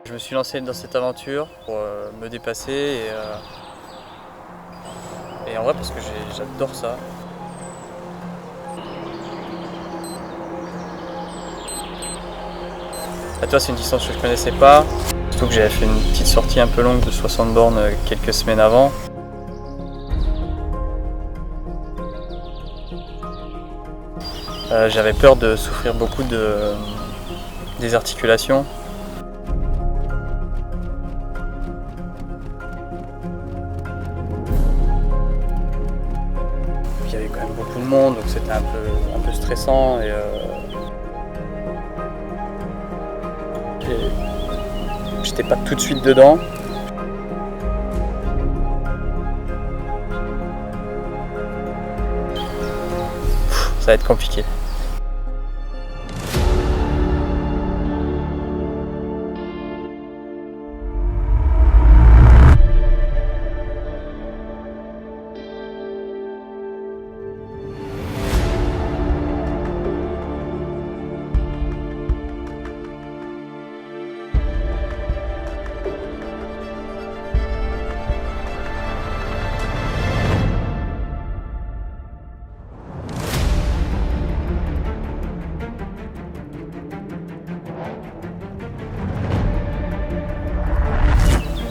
Je me suis lancé dans cette aventure pour me dépasser et en vrai parce que j'adore ça. À toi, c'est une distance que je connaissais pas, surtout que j'avais fait une petite sortie un peu longue de 60 bornes quelques semaines avant. J'avais peur de souffrir beaucoup des articulations. Il y avait quand même beaucoup de monde, donc c'était un peu stressant. J'étais pas tout de suite dedans. Ça va être compliqué.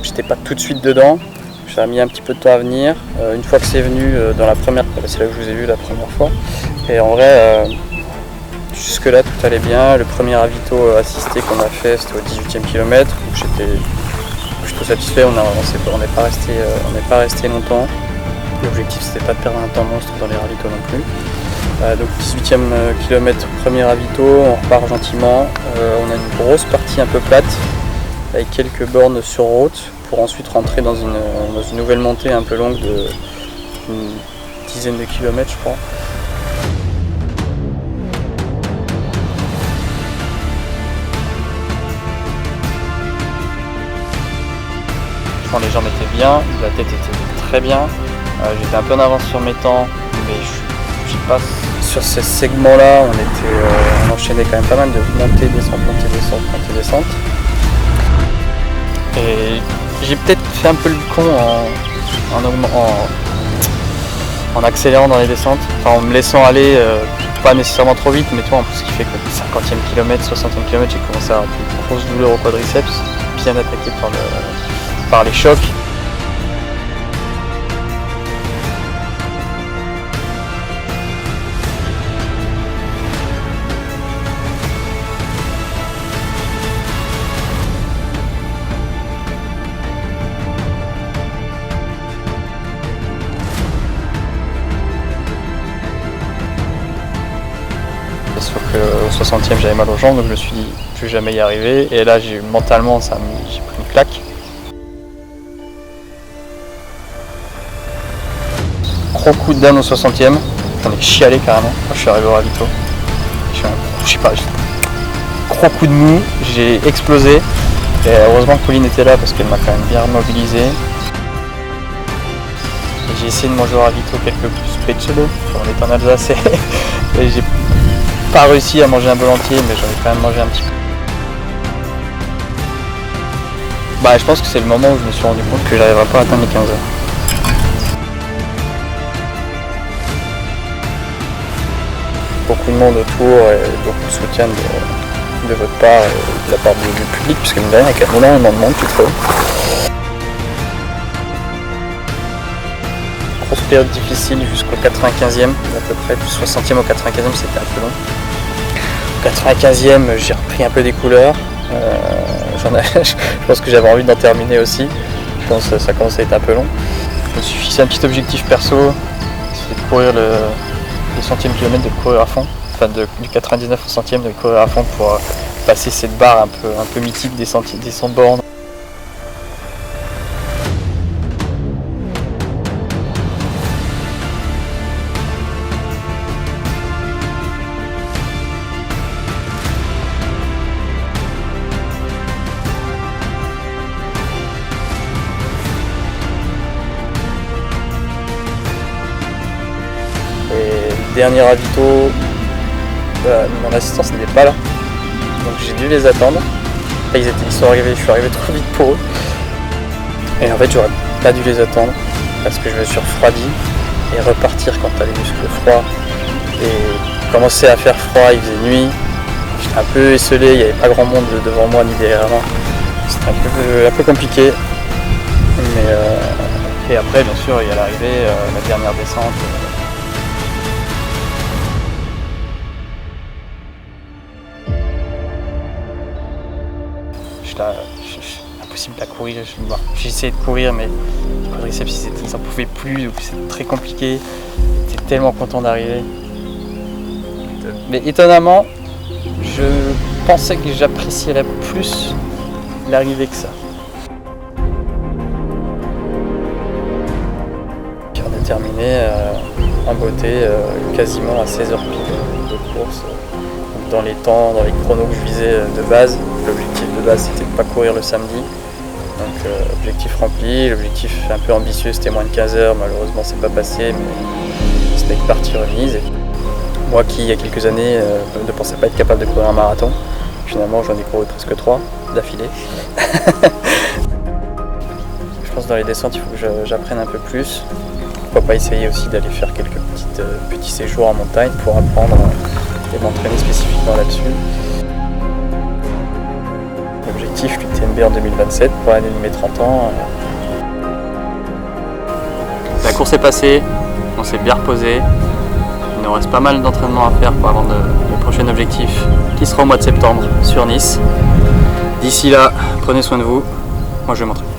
J'étais pas tout de suite dedans, ça a mis un petit peu de temps à venir. Une fois que c'est venu dans la première, c'est là que je vous ai vu la première fois. Et en vrai, jusque là tout allait bien. Le premier ravito assisté qu'on a fait, c'était au 18e kilomètre. J'étais plutôt satisfait, on n'est pas resté longtemps. L'objectif c'était pas de perdre un temps monstre dans les ravitaux non plus. Donc 18e kilomètre, premier ravito, on repart gentiment. On a une grosse partie un peu plate, avec quelques bornes sur route, pour ensuite rentrer dans une nouvelle montée un peu longue d'une dizaine de kilomètres, je crois. Les jambes étaient bien, la tête était très bien. J'étais un peu en avance sur mes temps, mais je sais pas, sur ces segments-là, on enchaînait quand même pas mal de montées, descentes, montées, descentes, montées, descentes. Et j'ai peut-être fait un peu le con en accélérant dans les descentes, enfin en me laissant aller, pas nécessairement trop vite, mais toi en plus ce qui fait que 50e kilomètre, 60e kilomètre, j'ai commencé à avoir une grosse douleur au quadriceps, bien attaqué par les chocs. Sauf qu'au 60e j'avais mal aux jambes, donc je me suis dit je vais jamais y arriver. Et là mentalement j'ai pris une claque. Gros coup de dame au 60e, j'en ai chialé carrément quand je suis arrivé au ravito. Je sais pas, gros coup de mou, j'ai explosé. Et heureusement que Pauline était là parce qu'elle m'a quand même bien mobilisé. Et j'ai essayé de manger au ravito quelques speccello, on est en Alsace et j'ai pas réussi à manger un bol entier, mais j'en ai quand même mangé un petit peu. Je pense que c'est le moment où je me suis rendu compte que j'arriverais pas à atteindre les 15 heures. Beaucoup de monde autour et beaucoup de soutien de votre part et de la part du public, puisque mine de rien, il y a quand même énormément de monde toutefois. Grosse période difficile jusqu'au 95e à peu près, du 60e au 95e c'était un peu long. Au 95e j'ai repris un peu des couleurs, je pense que j'avais envie d'en terminer aussi, je pense que ça commence à être un peu long. Je me suis fixé un petit objectif perso, c'est de courir le centième kilomètre, de le courir à fond, enfin du 99 au centième de le courir à fond pour passer cette barre un peu mythique des 100 bornes. Dernier ravito, mon assistance n'était pas là, donc j'ai dû les attendre. Ils sont arrivés, je suis arrivé trop vite pour eux. Et en fait, j'aurais pas dû les attendre parce que je me suis refroidi et repartir quand t'as les muscles froids. Et commencer à faire froid, il faisait nuit. J'étais un peu esselé, il n'y avait pas grand monde devant moi ni derrière moi. C'était un peu compliqué. Et après, bien sûr, il y a l'arrivée, la dernière descente. Impossible à courir. J'ai essayé de courir, mais les quadriceps ils n'en pouvaient plus, donc c'était très compliqué. J'étais tellement content d'arriver. Mais étonnamment, je pensais que j'apprécierais plus l'arrivée que ça. Puis on a terminé en beauté, quasiment à 16h pile de course. Dans les temps, dans les chronos que je visais de base. L'objectif de base c'était de ne pas courir le samedi. Donc objectif rempli, l'objectif un peu ambitieux c'était moins de 15 heures, malheureusement c'est pas passé, mais c'était une partie remise. Et moi qui il y a quelques années ne pensais pas être capable de courir un marathon, finalement j'en ai couru presque 3 d'affilée. Je pense que dans les descentes il faut que j'apprenne un peu plus. Pourquoi pas essayer aussi d'aller faire quelques petits séjours en montagne pour apprendre et m'entraîner spécifiquement là-dessus. L'objectif l'UTMB en 2027 pour l'année de mes 30 ans. La course est passée, on s'est bien reposé. Il nous reste pas mal d'entraînement à faire pour avant le prochain objectif qui sera au mois de septembre sur Nice. D'ici là, prenez soin de vous. Moi je vais m'entraîner.